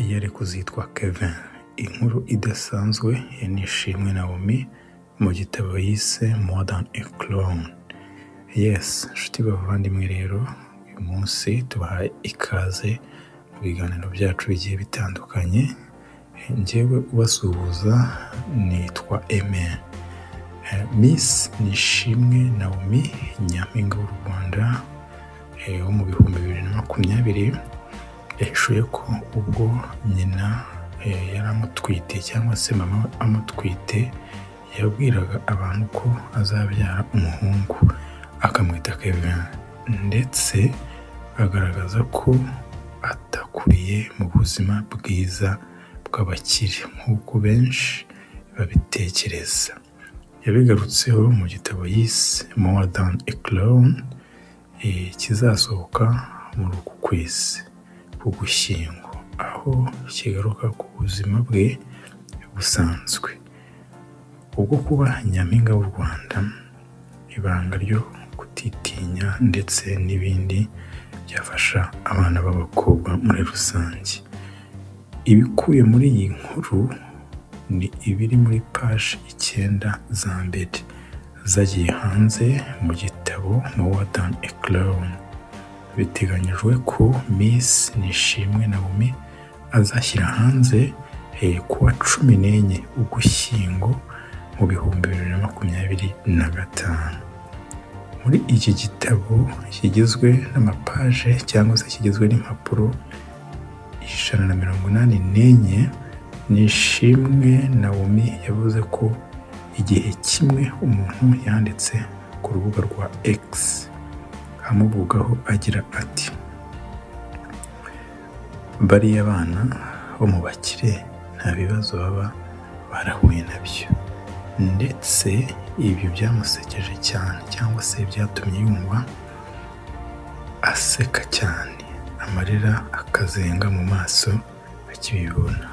yari kuzitwa Kevin. Inkuru idasanzwe ya Nishimwe Naomi mu gitabo yise More Than a Clone. Yes, nshuti bavandimwe rero, uyu munsi tubahaye ikaze mu biganiro byacu bigiye bitandukanye. Njyewe ubasuhuza nitwa Aime. Miss Nishimwe Naomi, nyampinga w'u Rwanda wo mu 2020, yahishuye ko ubwo nyina yaramutwite cyangwa se mama amutwite, yabwiraga abantu ko azabyara umuhungu akamwita Kevin, ndetse agaragaza ko atakuriye mu buzima bwiza bw'abakire nk'uko benshi babitekereza. Yabigarutseho mu gitabo yise More Than a Clone, kizasohoka muri uku kwezi k'Ugushyingo, aho kigaruka ku buzima bwe busanzwe. Ubwo kuba nyampinga w'u Rwanda, ibanga ryo kutitinya ndetse n'ibindi byafasha abana b'abakobwa muri rusange. Ibikuye muri iyi nkuru ni ibiri muri page 9 za mbere zagiye hanze mu gitabo More Than a Clone. Biteganyijwe ko Miss Nishimwe Naomi azashyira hanze kuwa 14 Ugushyingo mu 2025. Muri iki gitabo kigizwe n'amapaje cyangwa se kigizwe n'impapuro 184, Nishimwe Naomi yavuze ko igihe kimwe umuntu yanditse ku rubuga rwa X amuvugaho agira ati: bariya bana bo mu bakire nta bibazo baba barahuye nabyo, ndetse ibyo byamusekeje cyane cyangwa se byatumye yumva aseka cyane, amarira akazenga mu maso akibibona.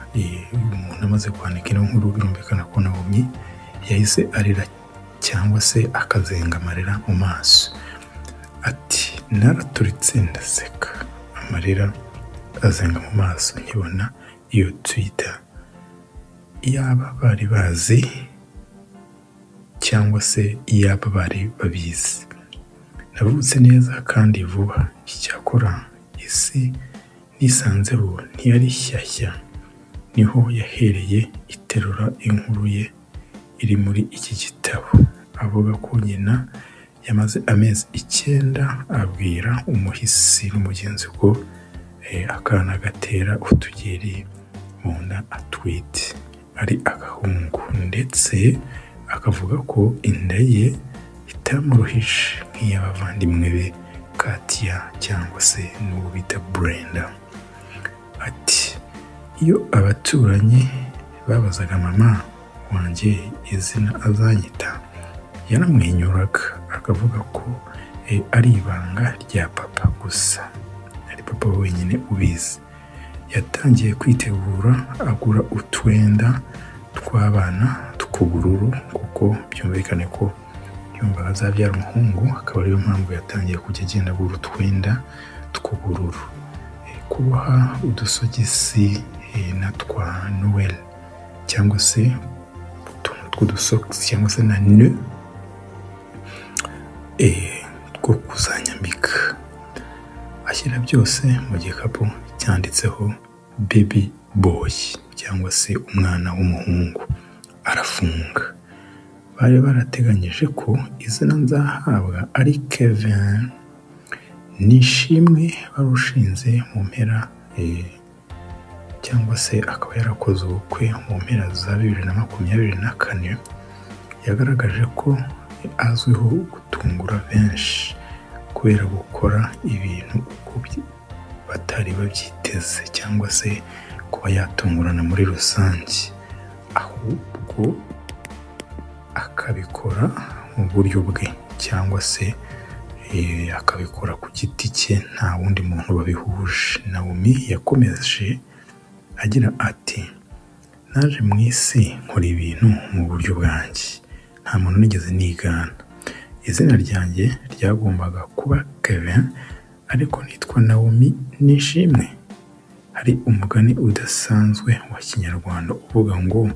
Umuntu amaze kwandika ino nkuru birumvikana ko Naomi yahise arira cyangwa se akazenga amarira mu maso. Ati: naraturitse ndaseka, amarira azenga mu maso nkibona iyo Twitter. Iyaba bari bazi cyangwa se iyaba bari babizi, navutse neza kandi vuba. Icyakora isi nisanzeho ntiyari shyashya, niho yahereye iterura inkuru ye iri muri iki gitabo, avuga ko nyina yamaze amezi 9 abwira umuhisi n'umugenzi ko akana gatera utugeri mu nda atwite ari agahungu, ndetse akavuga ko inda ye itamuruhije nk'iy'abavandimwe be Katia cyangwa se n'uwo bita Brenda. Ati: iyo abaturanyi babazaga mama wanjye izina azanyita, yaramwenyuraga akavuga ko ari ibanga rya papa gusa, ari papa wenyine ubizi. Yatangiye kwitegura agura utwenda tw'abana tw'ubururu, kuko byumvikane ko yumva azabyara umuhungu, akaba ariyo mpamvu yatangiye kujya agenda agura utwenda tw'ubururu. Kuboha udusogisi na twa Noel cyangwa se utuntu tw'udusogisi cyangwa se na nœud two kuzanyambika. Ashyira byose mu gikapu cyanditseho baby boy cyangwa se umwana w'umuhungu, arafunga. Bari barateganyije ko izina nzahabwa ari Kevin. Nishimwe barushinze mu mpera cyangwa se akaba yarakoze ubukwe mu mpera za 2024, yagaragaje ko azwiho gutungura benshi kubera gukora ibintu uko batari babyiteze cyangwa se kuba yatungurana muri rusange, ahubwo akabikora mu buryo bwe cyangwa se akabikora ku giti cye, nta wundi muntu babihuje. Naomi yakomeje agira ati: naje mu isi nkora ibintu mu buryo bwanjye, nta muntu nigeze nigana. Izina ryanjye ryagombaga kuba Kevin, ariko nitwa Naomi Nishimwe. hari umugani udasanzwe wa kinyarwanda uvuga ngo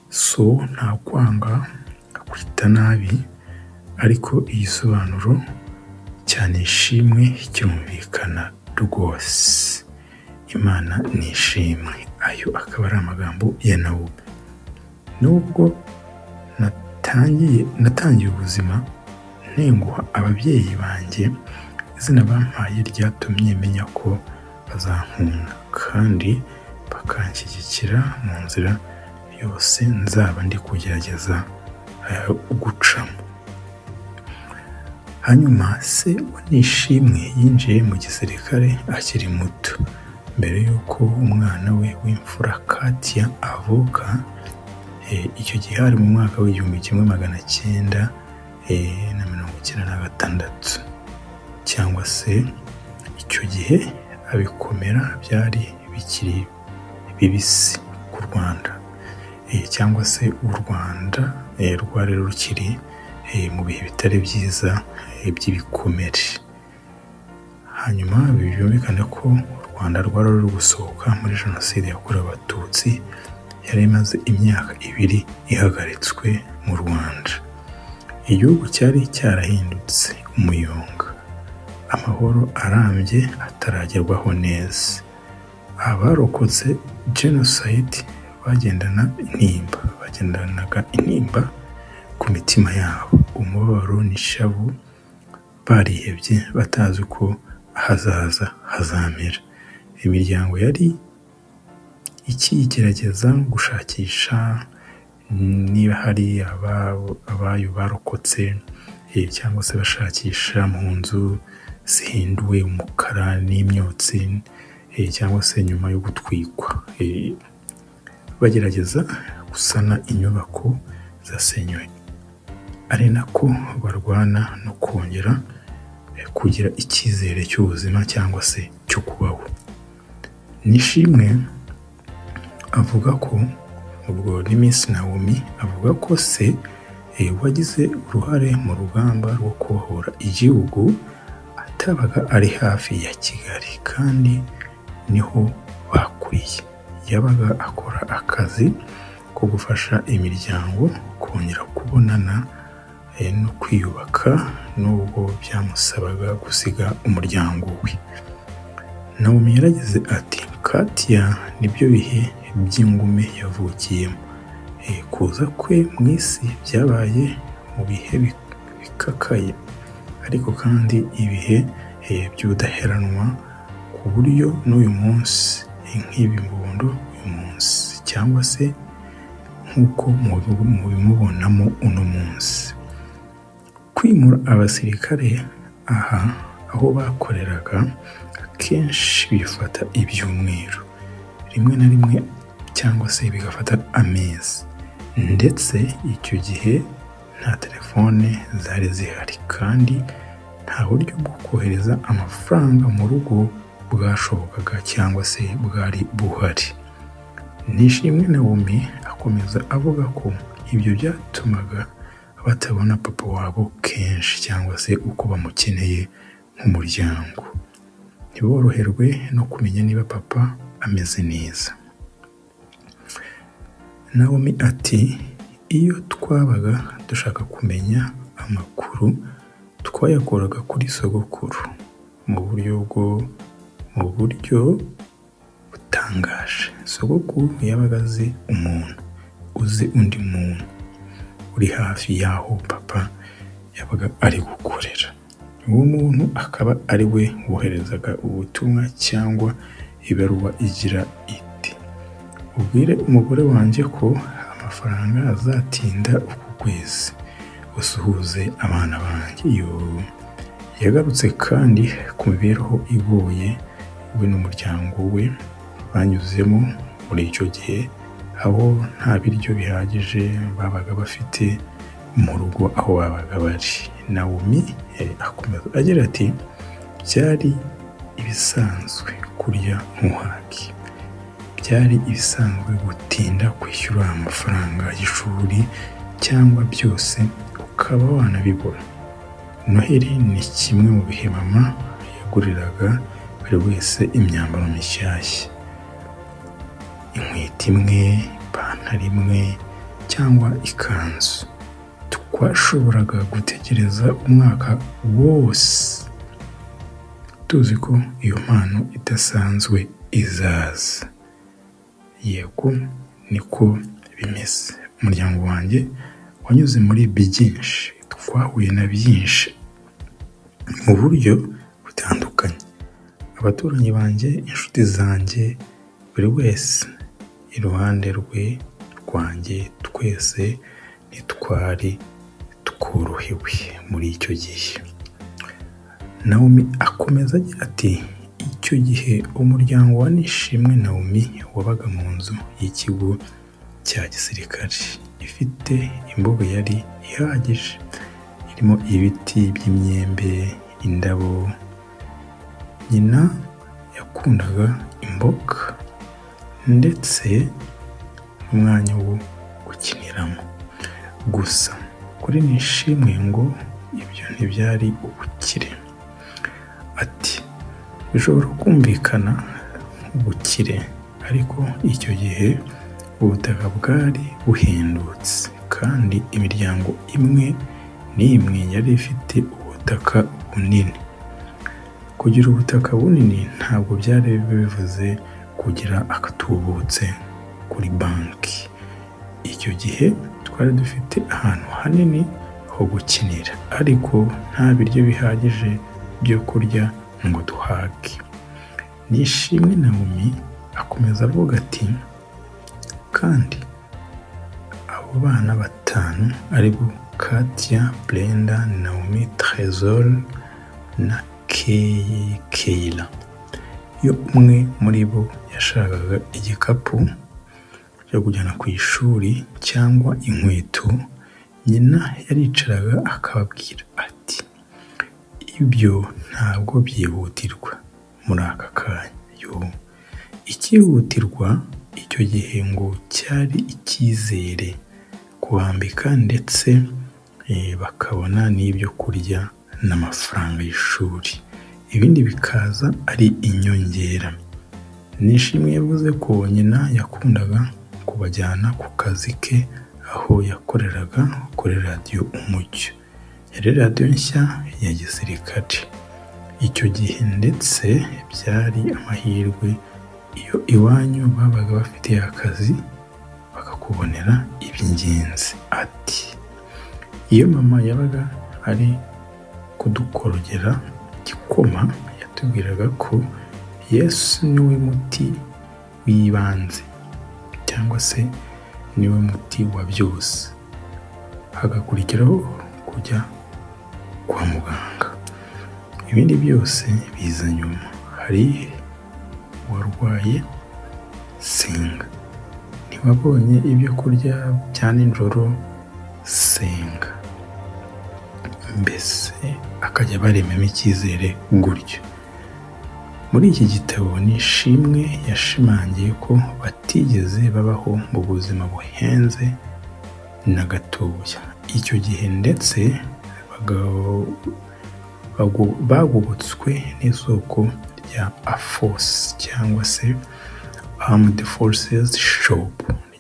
so nta kwanga akwita nabi, ariko igisobanuro cyane ishimwe kirumvikana rwose. Imana ni ishimwe. Ayo akaba ari amagambo ya Nawomi. Nubwo natangiye ubuzima ntenguha ababyeyi banjye, izina bampaye ryatumye menya ko bazankunda kandi bakanshyigikira mu nzira yose nzaba ndi kugerageza gucamo. Hanyuma se wa Nishimwe yinjiye mu gisirikare akiri muto. Mbere y'uko umwana we w'imfura Katia avuka, icyo gihe hari mu mwaka w'1996 cyangwa se icyo gihe abikomera byari bikiri bibisi ku Rwanda, cyangwa se u Rwanda rwari rukiri mu bihe bitari byiza by'ibikomere. Hanyuma byumvikana ko u Rwanda rwari ruri gusohoka muri jenoside yakorewe Abatutsi yari imaze imyaka 2 ihagaritswe mu Rwanda. Igihugu cyari cyarahindutse umuyonga, amahoro arambye ataragerwaho neza. Abarokotse genocide bagendanaga intimba ku mitima yabo, umubabaro n'ishavu, barihebye batazi ko ahazaza hazamera. Imiryango yari ikigerageza gushakisha niba hari abayo barokotse, cyangwa se bashakisha mu nzu zihinduwe umukara n'imyotsi, cyangwa se nyuma yo gutwikwa, bagerageza gusana inyubako zasenywe. Ari nako barwana no kongera kugira icyizere cy'ubuzima cyangwa se cyo kubaho. Nishimwe avuga ko ubwo ni Miss Nawomi avuga ko se wagize uruhare mu rugamba rwo kubohora igihugu atabaga ari hafi ya Kigali, kandi niho bakuriye. Yabaga akora akazi ko gufasha imiryango kongera kubonana no kwiyubaka, nubwo byamusabaga gusiga umuryango we. Nawomi yaragize ati Katia nibyo bihe by'ingume yavukiyemo. Kuza kwe mu isi byabaye mu bihe bikakaye, ariko kandi ibihe by'udaheranwa, ku buryo n'uyu munsi nk'ibimbondo uyu munsi, cyangwa se nk'uko mubimubonamo uno munsi. Kwimura abasirikare aho bakoreraga akenshi bifata ibyumweru, rimwe na rimwe cyangwa se bigafata amezi, ndetse icyo gihe nta telefone zari zihari, kandi nta buryo bwo kohereza amafaranga mu rugo bwashobokaga cyangwa se bwari buhari. Nishimwe Nawomi akomeza avuga ko ibyo byatumaga batabona papa wabo kenshi cyangwa se uko bamukeneye nk'umuryango. Ntiboroherwe no kumenya niba papa ameze neza. Nawomi ati iyo twabaga dushaka kumenya amakuru twayakoraga kuri sogokuru mu buryo butangaje. Sogokuru yabaga azi umuntu uzi undi muntu uri hafi y'aho papa yabaga ari gukorera. Uwo muntu akaba ari we woherezaga ubutumwa cyangwa ibaruwa igira iti ubwire umugore wanjye ko amafaranga azatinda uku kwezi, usuhuze abana banjye. Yagarutse kandi ku mibereho igoye we n'umuryango we banyuzemo muri icyo gihe, aho nta biryo bihagije babaga bafite mu rugo aho babaga bari. Nawomi akomeza agira ati byari ibisanzwe kurya ntuhage, byari ibisanzwe gutinda kwishyura amafaranga y'ishuri cyangwa byose ukaba wanabibura. Noheli ni kimwe mu bihe mama yaguriraga buri wese imyambaro mishyashya. inkweto imwe, ipantaro imwe cyangwa ikanzu. Twashoboraga gutegereza umwaka wose tuzi ko iyo mpano idasanzwe izaza. Yego niko bimeze. Umuryango wanjye wanyuze muri byinshi, twahuye na byinshi mu buryo butandukanye. Abaturanyi banjye, inshuti zanjye, buri wese iruhande rwanjye, twese ntitwari tworohewe muri icyo gihe. Naomi akomeza agira ati, icyo gihe umuryango wa Nishimwe Naomi wabaga mu nzu y'ikigo cya gisirikare ifite imbuga yari ihagije, irimo ibiti by'imyembe, indabo. Nyina yakundaga imboga ndetse n'umwanya wo gukiniramo. Gusa kuri Nishimwe ngo ibyo ntibyari ubukire. Ati, bishobora kumvikana nk'ubukire, ariko icyo gihe ubutaka bwari buhendutse kandi imiryango imwe n'imwe yari ifite ubutaka bunini. Kugira ubutaka bunini ntabwo byari bivuze kugira akatubutse kuri banki. Icyo gihe twari dufite ahantu hanini ho gukinira, ariko nta biryo bihagije byo kurya ngo duhage. Nishimwe Naomi akomeza avuga ati, kandi abo bana batanu ari bo Katia, Brenda, Naomi, Trésor na Keila. Iyo umwe muri bo yashakaga igikapu cyo kujyana ku ishuri cyangwa inkweto, nyina yaricaraga akababwira ati, ibyo ntabwo byihutirwa muri aka kanya. Ikihutirwa icyo gihe ngo cyari icyizere, kubambika ndetse bakabona n'ibyo kurya n'amafaranga y'ishuri. Ibindi bikaza ari inyongera. Nishimwe yavuze ko nyina yakundaga kubajyana ku kazi ke aho yakoreraga kuri radiyo Umucyo. Yari radiyo nshya ya gisirikare icyo gihe, ndetse byari amahirwe iyo iwanyu babaga bafite akazi bakakubonera iby'ingenzi. Ati, iyo mama yabaga ari kudukorogera igikoma yatubwiraga ko Yesu niwe muti w'ibanze, cyangwa se niwe muti wa byose, hagakurikiraho kujya kwa muganga. Ibindi byose biza nyuma. Hari warwaye, senga. Ntiwabonye ibyo kurya bya nijoro, senga. Mbese akajya baremamo icyizere gutyo. Muri iki gitabo Nishimwe yashimangiye ko batigeze babaho mu buzima buhenze na gatoya icyo gihe, ndetse bagobotswe n'isoko rya AFOS cyangwa se Armed Forces Shop,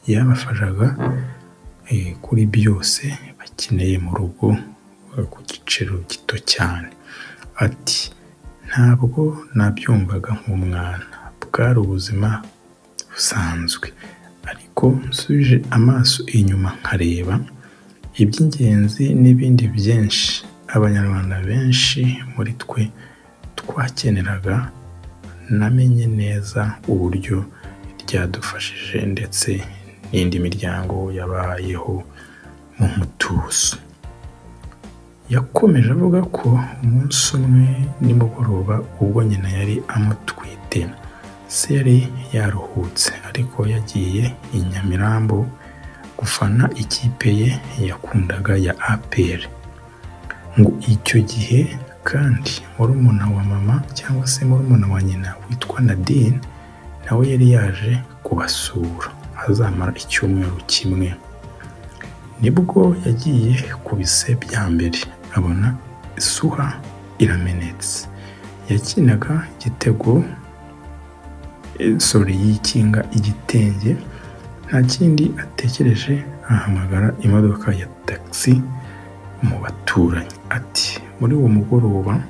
ryabafashaga kuri byose bakeneye mu rugo ku giciro gito cyane. Ati, ntabwo nabyumvaga nk'umwana, bwari ubuzima busanzwe, ariko nsubije amaso inyuma nkareba iby'ingenzi n'ibindi byinshi abanyarwanda benshi muri twe twakeneraga, namenye neza uburyo ryadufashije ndetse n'indi miryango yabayeho mu mutuzo. Yakomeje avuga ko umunsi umwe nimugoroba ubwo nyina yari amutwite, se yari yaruhutse ariko yagiye i Nyamirambo gufana ikipe ye yakundaga ya APR. Ngo icyo gihe kandi murumuna wa mama cyangwa se murumuna wa nyina witwa Nadine nawe yari yaje kubasura, azamara icyumweru kimwe. Nibwo yagiye ku bise bya mbere abona isuha iramenetse. Yakinaga igitego yikinga igitenge. Nta kindi atekereje, ahamagara imodoka ya taxi mu baturanyi. Ati muri uwo mugoroba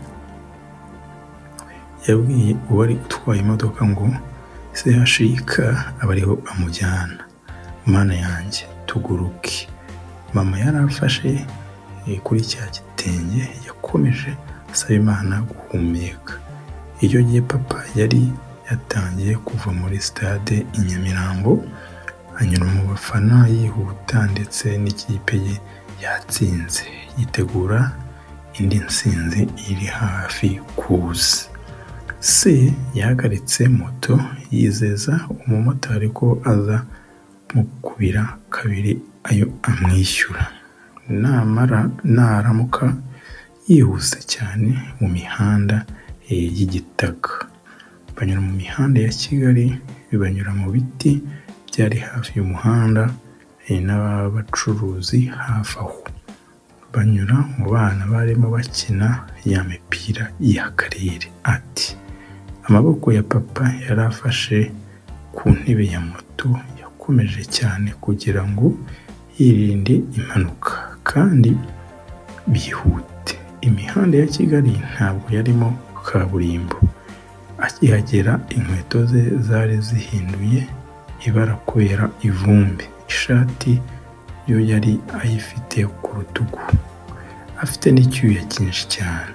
yabwiye uwari utwaye imodoka ngo CHUK aba ariho amujyana. Mana yanjye tuguruke. Mama yarafashe kuri cya gitenge, yakomeje asaba Imana guhumeka. Iyo gihe papa yari yatangiye kuva muri stade i Nyamirambo, anyura mu bafana yihuta, ndetse n'ikipe ye yatsinze, yitegura indi ntsinzi iri hafi kuza. Se yahagaritse moto yizeza umumotari ko aza mukubira kabiri ayo amwishyura naramuka yihuse cyane mu mihanda y'igitaka. Banyura mu mihanda ya Kigali, banyura mu biti byari hafi y'umuhanda n'abacuruzi hafi aho. Banyura mu bana barimo bakina ya mipira y'akarere. Ati amaboko ya papa yarafashe ku ntebe ya moto, yakomeje cyane kugira ngo yirinde impanuka kandi bihute. Imihanda ya Kigali ntabwo yarimo kaburimbo. Akihagera inkweto ze zari zihinduye ibara kubera ivumbi. Ishati yo yari ayifite ku rutugu, afite n'icyuya cyinshi cyane.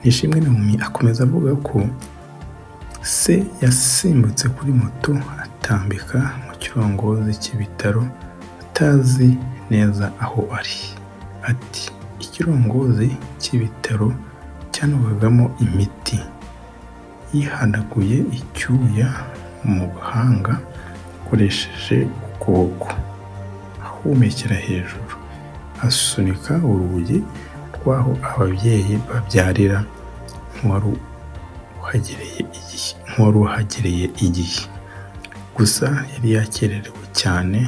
Nishimwe Naomi akomeza avuga ko se yasimbutse kuri moto atambika mu kirongozi cy'ibitaro atazi neza aho ari. Ati ikirongozi cy'ibitaro cyanogagamo imiti. Yihanaguye icyuya mu gahanga akoresheje ukuboko, ahumekera hejuru, asunika urugi rw'aho ababyeyi babyarira nk'uwari uhagereye igihe. Gusa yari yakererewe cyane,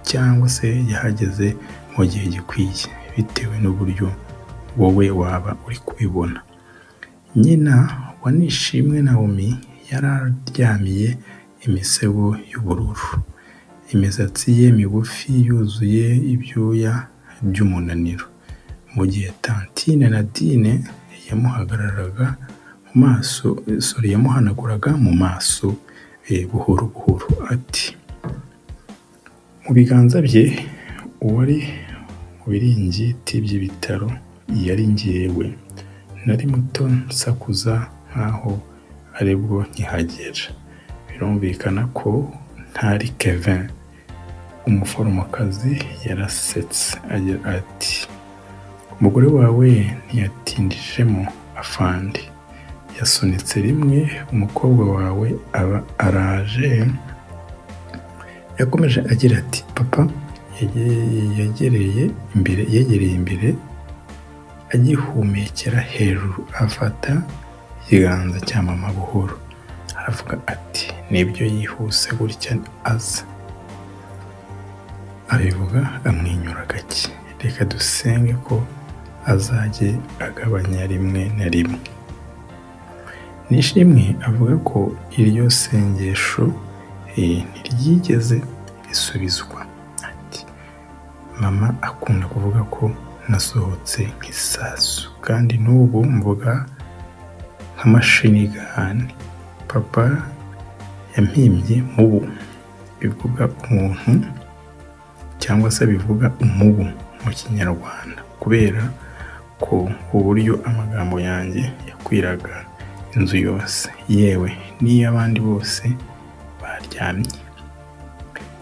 cyangwa se yahageze mu gihe gikwiye, bitewe n'uburyo wowe waba uri kubibona. Nyina wa Nishimwe Naomi yararyamiye imisego y'ubururu, imisatsi ye migufi yuzuye ibyuya by'umunaniro, mu gihe Tantine Nadine yamuhanaguraga mu maso buhoro buhoro. Ati mu biganza bye uwari mu biringiti by'ibitaro yari njyewe. Nari muto nsakuza nkaho aribwo nkihagera. Birumvikana ko ntari Kevin. Umuforomokazi yarasetse agira ati umugore wawe ntiyatindijemo afandi, yasunitse rimwe umukobwa wawe aba araje. Yakomeje agira ati papa yegereye imbere agihumekera hejuru, afata ikiganza cya mama buhoro, aravuga ati nibyo yihuse gutya aza. Abivuga amwenyura gake. Reka dusenge ko azajye agabanya rimwe na rimwe. Nishimwe avuga ko iryo sengesho ntiryigeze risubizwa. Ati mama akunda kuvuga ko nasohotse nk'isasu, kandi n'ubu mvuga nk'amashini gani. Papa yampimbye mubu, bivuga umuntu cyangwa se bivuga umubu mu Kinyarwanda, kubera ko uburyo amagambo yanjye yakwiraga inzu yose, yewe n'iy'abandi bose baryamye.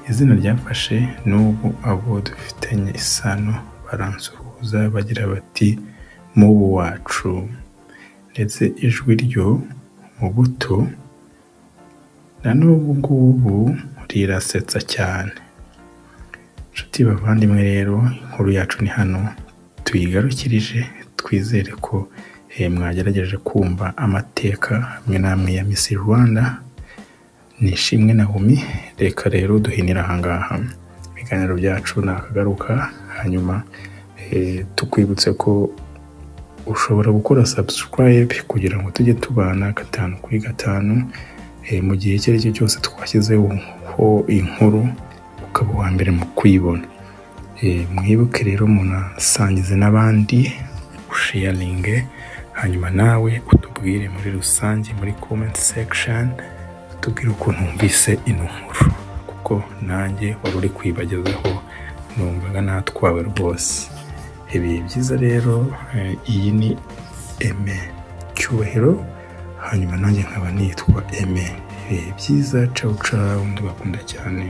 Izina ryafashe n'ubu abo dufitanye isano baransuhuza bagira bati mubu wacu, ndetse ijwi ryo mu buto na n'ubu ngubu rirasetsa cyane. Nshuti bavandimwe rero, inkuru yacu ni hano tuyigarukirije. Twizere ko mwagerageje kumva amateka hamwe namwe ya Miss Rwanda Nishimwe Naomi. Reka rero duhinira ahangaha, ibiganiro byacu nakagaruka. Hanyuma tukwibutse ko ushobora gukora subscribe kugira ngo tujye tubana 5 kuri 5 mu gihe icyo ari cyo cyose twashyizeho inkuru ukaba wa mbere mu kuyibona. Mwibuke rero munasangize n'abandi, usharinge, hanyuma nawe utubwire muri rusange muri comment section, utubwire ukuntu wumvise ino nkuru, kuko nanjye wari uri kwibagezaho numvaga natwawe rwose. Ibihe byiza rero, iyi ni Aime Cyubahiro, hanyuma nanjye nkaba nitwa Aime. Ibihe byiza, ciao ciao, ndabakunda cyane.